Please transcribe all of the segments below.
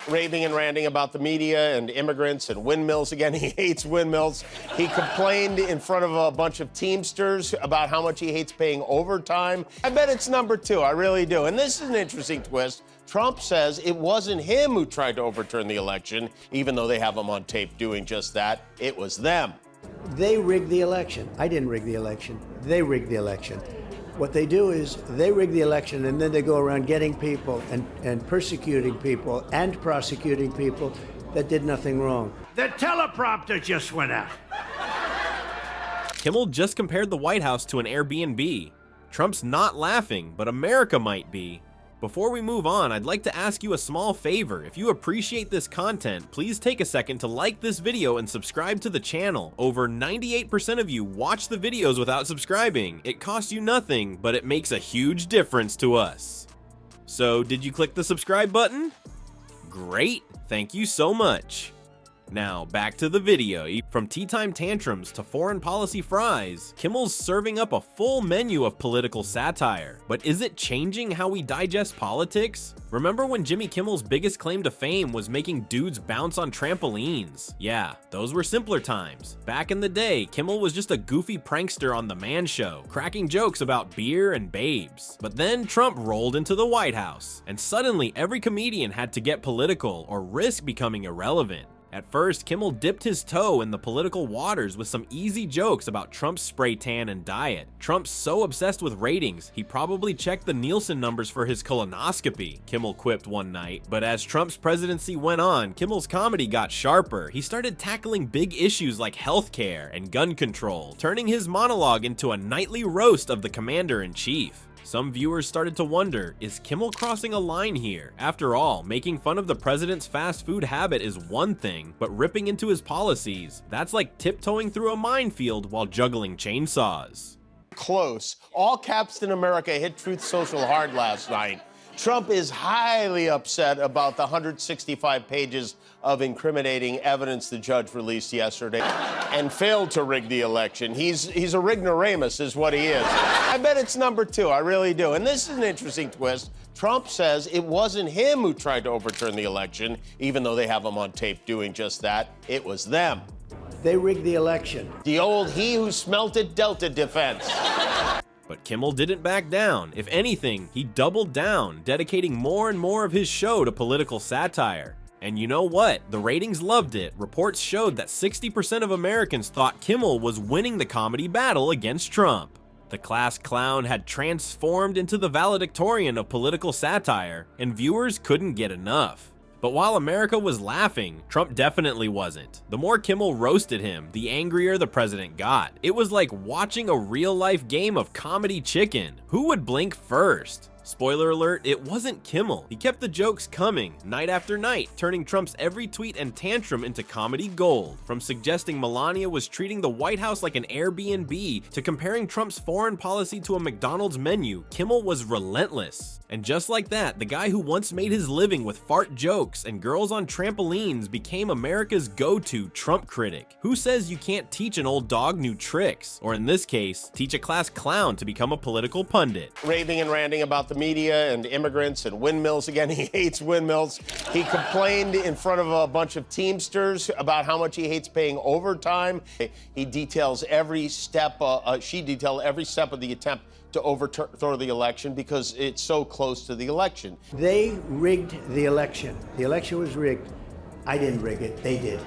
raving and ranting about the media and immigrants and windmills again. He hates windmills. He complained in front of a bunch of Teamsters about how much he hates paying overtime. I bet it's number two. I really do. And this is an interesting twist. Trump says it wasn't him who tried to overturn the election, even though they have him on tape doing just that. It was them. They rigged the election. I didn't rig the election. They rigged the election. What they do is they rig the election and then they go around getting people and persecuting people and prosecuting people that did nothing wrong. The teleprompter just went out. Kimmel just compared the White House to an Airbnb. Trump's not laughing, but America might be. Before we move on, I'd like to ask you a small favor. If you appreciate this content, please take a second to like this video and subscribe to the channel. Over 98% of you watch the videos without subscribing. It costs you nothing, but it makes a huge difference to us. So, did you click the subscribe button? Great, thank you so much. Now, back to the video. From tea time tantrums to foreign policy fries, Kimmel's serving up a full menu of political satire. But is it changing how we digest politics? Remember when Jimmy Kimmel's biggest claim to fame was making dudes bounce on trampolines? Yeah, those were simpler times. Back in the day, Kimmel was just a goofy prankster on The Man Show, cracking jokes about beer and babes. But then Trump rolled into the White House, and suddenly every comedian had to get political or risk becoming irrelevant. At first, Kimmel dipped his toe in the political waters with some easy jokes about Trump's spray tan and diet. Trump's so obsessed with ratings, he probably checked the Nielsen numbers for his colonoscopy, Kimmel quipped one night. But as Trump's presidency went on, Kimmel's comedy got sharper. He started tackling big issues like healthcare and gun control, turning his monologue into a nightly roast of the commander-in-chief. Some viewers started to wonder, is Kimmel crossing a line here? After all, making fun of the president's fast food habit is one thing, but ripping into his policies, that's like tiptoeing through a minefield while juggling chainsaws. Close. All caps in America hit Truth Social hard last night. Trump is highly upset about the 165 pages of incriminating evidence the judge released yesterday and failed to rig the election. He's a rignoramus is what he is. I bet it's number two. I really do. And this is an interesting twist. Trump says it wasn't him who tried to overturn the election, even though they have him on tape doing just that. It was them. They rigged the election. The old he who smelt it dealt it defense. But Kimmel didn't back down. If anything, he doubled down, dedicating more and more of his show to political satire. And you know what? The ratings loved it. Reports showed that 60% of Americans thought Kimmel was winning the comedy battle against Trump. The class clown had transformed into the valedictorian of political satire, and viewers couldn't get enough. But while America was laughing, Trump definitely wasn't. The more Kimmel roasted him, the angrier the president got. It was like watching a real-life game of comedy chicken. Who would blink first? Spoiler alert, it wasn't Kimmel. He kept the jokes coming, night after night, turning Trump's every tweet and tantrum into comedy gold. From suggesting Melania was treating the White House like an Airbnb, to comparing Trump's foreign policy to a McDonald's menu, Kimmel was relentless. And just like that, the guy who once made his living with fart jokes and girls on trampolines became America's go-to Trump critic. Who says you can't teach an old dog new tricks? Or in this case, teach a class clown to become a political pundit. Raving and ranting about the media and immigrants and windmills again. He hates windmills. He complained in front of a bunch of Teamsters about how much he hates paying overtime. He details every step, she detailed every step of the attempt to overthrow the election because it's so close to the election. They rigged the election. The election was rigged. I didn't rig it. They did.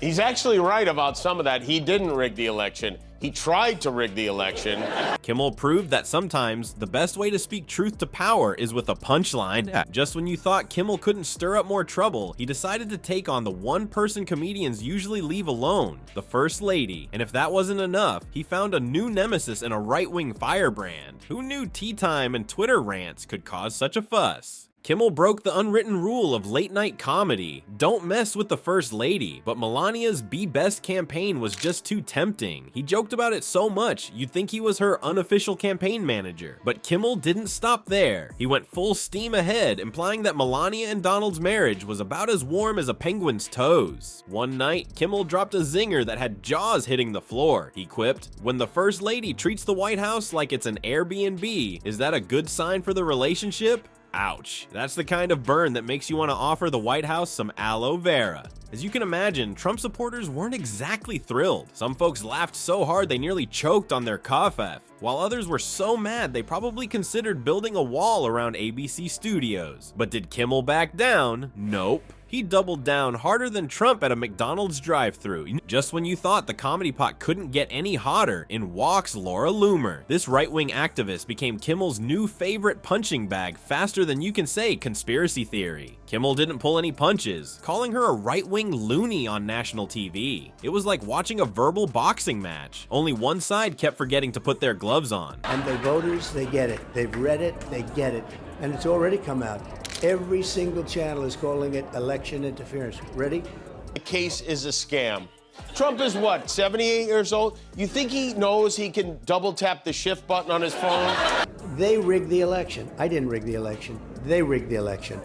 He's actually right about some of that. He didn't rig the election. He tried to rig the election. Kimmel proved that sometimes the best way to speak truth to power is with a punchline. Just when you thought Kimmel couldn't stir up more trouble, he decided to take on the one-person comedians usually leave alone, the First Lady. And if that wasn't enough, he found a new nemesis in a right-wing firebrand. Who knew tea time and Twitter rants could cause such a fuss? Kimmel broke the unwritten rule of late-night comedy. Don't mess with the First Lady, but Melania's Be Best campaign was just too tempting. He joked about it so much, you'd think he was her unofficial campaign manager. But Kimmel didn't stop there. He went full steam ahead, implying that Melania and Donald's marriage was about as warm as a penguin's toes. One night, Kimmel dropped a zinger that had jaws hitting the floor. He quipped, "When the First Lady treats the White House like it's an Airbnb, is that a good sign for the relationship?" Ouch. That's the kind of burn that makes you want to offer the White House some aloe vera. As you can imagine, Trump supporters weren't exactly thrilled. Some folks laughed so hard they nearly choked on their cough, while others were so mad they probably considered building a wall around ABC Studios. But did Kimmel back down? Nope. He doubled down harder than Trump at a McDonald's drive-thru. Just when you thought the comedy pot couldn't get any hotter, in walks Laura Loomer. This right-wing activist became Kimmel's new favorite punching bag faster than you can say conspiracy theory. Kimmel didn't pull any punches, calling her a right-wing loony on national TV. It was like watching a verbal boxing match. Only one side kept forgetting to put their gloves on. And the voters, they get it. They've read it, they get it. And it's already come out. Every single channel is calling it election interference. Ready? The case is a scam. Trump is what, 78 years old? You think he knows he can double tap the shift button on his phone? They rigged the election. I didn't rig the election. They rigged the election.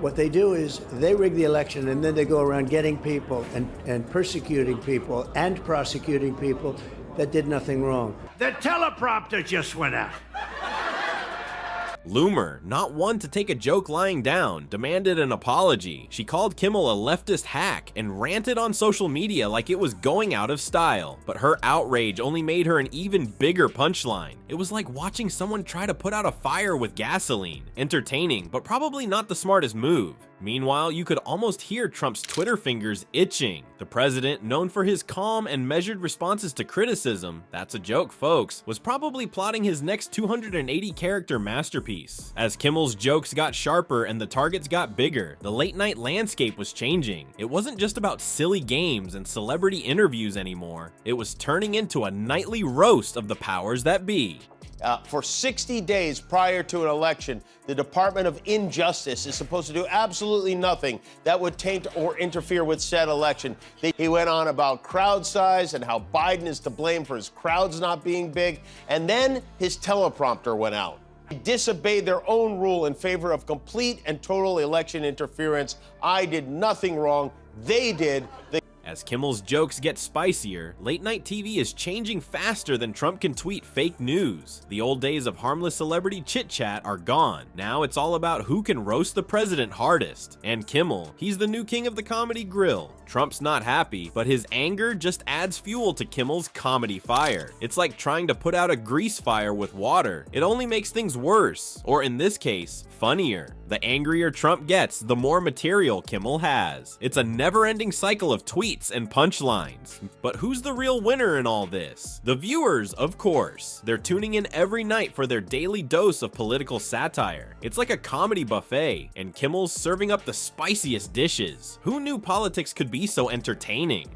What they do is they rig the election and then they go around getting people and persecuting people and prosecuting people that did nothing wrong. The teleprompter just went out. Loomer, not one to take a joke lying down, demanded an apology. She called Kimmel a leftist hack and ranted on social media like it was going out of style. But her outrage only made her an even bigger punchline. It was like watching someone try to put out a fire with gasoline. Entertaining, but probably not the smartest move. Meanwhile, you could almost hear Trump's Twitter fingers itching. The president, known for his calm and measured responses to criticism, that's a joke folks, was probably plotting his next 280-character masterpiece. As Kimmel's jokes got sharper and the targets got bigger, the late-night landscape was changing. It wasn't just about silly games and celebrity interviews anymore. It was turning into a nightly roast of the powers that be. For 60 days prior to an election, the Department of Injustice is supposed to do absolutely nothing that would taint or interfere with said election. He went on about crowd size and how Biden is to blame for his crowds not being big, and then his teleprompter went out. He disobeyed their own rule in favor of complete and total election interference. I did nothing wrong. They did. As Kimmel's jokes get spicier, late-night TV is changing faster than Trump can tweet fake news. The old days of harmless celebrity chit-chat are gone. Now it's all about who can roast the president hardest. And Kimmel, he's the new king of the comedy grill. Trump's not happy, but his anger just adds fuel to Kimmel's comedy fire. It's like trying to put out a grease fire with water. It only makes things worse, or in this case, funnier. The angrier Trump gets, the more material Kimmel has. It's a never-ending cycle of tweets and punchlines. But who's the real winner in all this? The viewers, of course. They're tuning in every night for their daily dose of political satire. It's like a comedy buffet, and Kimmel's serving up the spiciest dishes. Who knew politics could be so entertaining?